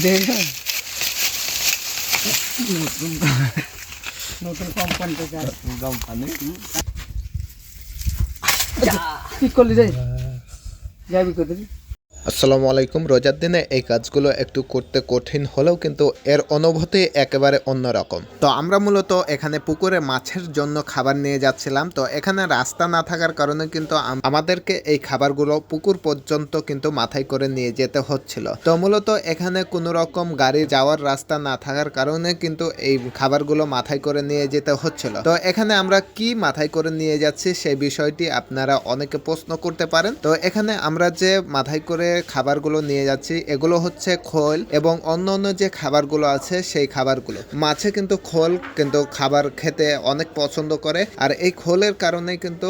দেখেন নতুন কোম্পানি ঠিক করলি রে যাবি কোথায়? আসসালামু আলাইকুম। রোজার দিনে এই কাজগুলো একটু করতে কঠিন হলেও কিন্তু এর অনুভূতি একেবারে অন্যরকম। তো আমরা মূলত এখানে পুকুরে মাছের জন্য খাবার নিয়ে যাচ্ছিলাম। তো এখানে রাস্তা না থাকার কারণে কিন্তু আমাদেরকে এই খাবারগুলো পুকুর পর্যন্ত কিন্তু মাথায় করে নিয়ে যেতে হচ্ছিল। তো মূলত এখানে কোনো রকম গাড়ি যাওয়ার রাস্তা না থাকার কারণে কিন্তু এই খাবারগুলো মাথায় করে নিয়ে যেতে হচ্ছিল। তো এখানে আমরা কি মাথায় করে নিয়ে যাচ্ছি সেই বিষয়টি আপনারা অনেকে প্রশ্ন করতে পারেন। তো এখানে আমরা যে মাথায় করে খাবারগুলো নিয়ে যাচ্ছি এগুলো হচ্ছে খোল এবং অন্য যে খাবারগুলো আছে সেই খাবারগুলো। মাছে কিন্তু খোল কিন্তু খাবার খেতে অনেক পছন্দ করে, আর এই খোলের কারণে কিন্তু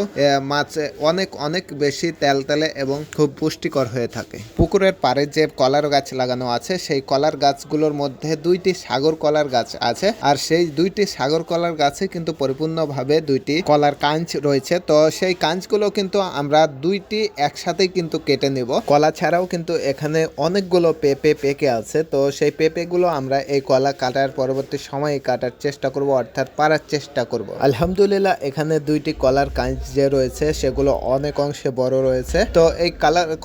মাছ অনেক অনেক বেশি তেলে এবং খুব পুষ্টিকর হয়ে থাকে। পুকুরের পাড়ে যে কলার গাছ লাগানো আছে সেই কলার গাছগুলোর মধ্যে দুইটি সাগর কলার গাছ আছে, আর সেই দুইটি সাগর কলার গাছে কিন্তু পরিপূর্ণভাবে দুইটি কলার কাঁচ রয়েছে। তো সেই কাঁচগুলো কিন্তু আমরা দুইটি একসাথে কিন্তু কেটে নিব। কলা ছাড়াও কিন্তু এখানে অনেকগুলো পেঁপে পেকে আছে। তো সেই পেঁপেগুলো আমরা এই কলা কাটার পরবর্তী সময়ে কাটার চেষ্টা করব, অর্থাৎ পাড়ার চেষ্টা করব। আলহামদুলিল্লাহ এখানে দুইটি কলার কাঁচ যে রয়েছে সেগুলো অনেক অংশে বড় রয়েছে। তো এই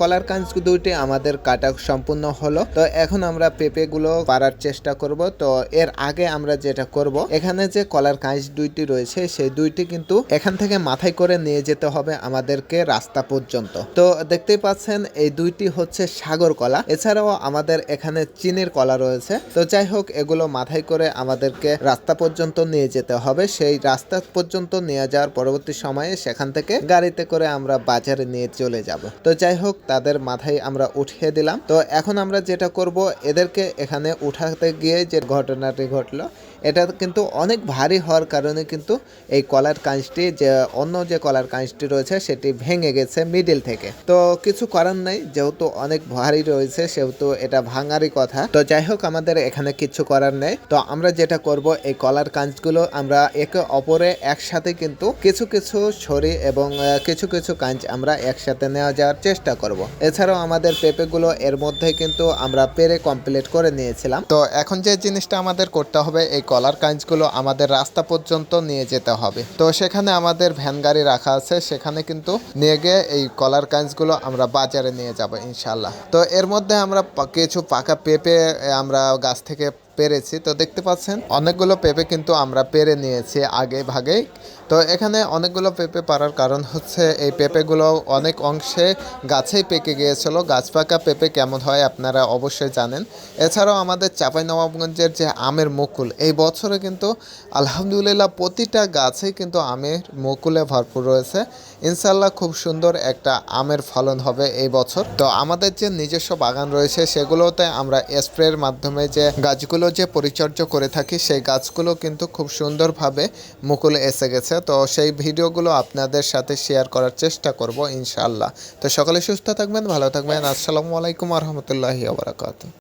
কলার কাঁচ দুইটি আমাদের কাটা সম্পূর্ণ হলো। তো এখন আমরা পেঁপেগুলো পাড়ার চেষ্টা করব। তো এর আগে আমরা যেটা করব, এখানে যে কলার কাঁচ দুইটি রয়েছে সেই দুইটি কিন্তু এখান থেকে মাথায় করে নিয়ে যেতে হবে আমাদেরকে রাস্তা পর্যন্ত। তো দেখতেই পাচ্ছেন এই দুইটি হচ্ছে সাগর কলা, এছাড়াও আমাদের এখানে চীনের কলা রয়েছে। তো যাই হোক, এগুলো মাথায় করে আমাদেরকে রাস্তা পর্যন্ত নিয়ে যেতে হবে। সেই রাস্তা পর্যন্ত নিয়ে যাওয়ার পরবর্তী সময়ে সেখান থেকে গাড়িতে করে আমরা বাজারে নিয়ে চলে যাব। তো যাই হোক, তাদের মাথায় আমরা উঠিয়ে দিলাম। তো এখন আমরা যেটা করব, এদেরকে এখানে উঠাতে গিয়ে যে ঘটনাটি ঘটলো এটা কিন্তু অনেক ভারী হওয়ার কারণে কিন্তু এই কলার কাঁচটি যে অন্য যে কলার কাঁচটি রয়েছে সেটি ভেঙে গেছে মিডিল থেকে। তো কিছু করার নাই, যেহেতু অনেক ভারী রয়েছে সেহেতু এটা ভাঙারই কথা। তো যাই হোক, আমাদের এখানে কিছু করার নেই। তো আমরা যেটা করব, এই কলার কাঁচগুলো আমরা একে অপরে একসাথে কিন্তু কিছু কিছু ছড়ি এবং কিছু কিছু কাঁচ আমরা একসাথে নেওয়া যাওয়ার চেষ্টা করব। এছাড়াও আমাদের পেঁপেগুলো এর মধ্যে কিন্তু আমরা পেরে কমপ্লিট করে নিয়েছিলাম। তো এখন যে জিনিসটা আমাদের করতে হবে, এই কলার কাঁচগুলো আমাদের রাস্তা পর্যন্ত নিয়ে যেতে হবে। তো সেখানে আমাদের ভ্যান গাড়ি রাখা আছে, সেখানে কিন্তু নিয়ে গিয়ে এই কলার কাঁচগুলো আমরা বাজারে নিয়ে যাব ইনশাল্লাহ। তো এর মধ্যে আমরা কিছু পাকা পেঁপে আমরা গাছ থেকে পেরেছি। তো দেখতে পাচ্ছেন অনেকগুলো পেঁপে কিন্তু আমরা পেরে নিয়েছি আগে ভাগেই। তো এখানে অনেকগুলো পেঁপে পারার কারণ হচ্ছে এই পেঁপেগুলো অনেক অংশে গাছেই পেকে গিয়েছিল। গাছ পাকা পেঁপে কেমন হয় আপনারা অবশ্যই জানেন। এছাড়াও আমাদের চাঁপাইনবাবগঞ্জের যে আমের মুকুল, এই বছরে কিন্তু আলহামদুলিল্লাহ প্রতিটা গাছেই কিন্তু আমের মুকুলে ভরপুর রয়েছে। ইনশাল্লাহ খুব সুন্দর একটা আমের ফলন হবে এই বছর। তো আমাদের যে নিজস্ব বাগান রয়েছে সেগুলোতে আমরা স্প্রের মাধ্যমে যে গাছগুলো যে পরিচর্যা করে থাকি সেই গাছগুলো কিন্তু খুব সুন্দরভাবে মুকুলে এসে গেছে। তো সেই ভিডিওগুলো আপনাদের সাথে শেয়ার করার চেষ্টা করব ইনশাআল্লাহ। তো সকলে সুস্থ থাকবেন, ভালো থাকবেন। আসসালামু আলাইকুম ওয়া রাহমাতুল্লাহি ওয়া বারাকাতুহু।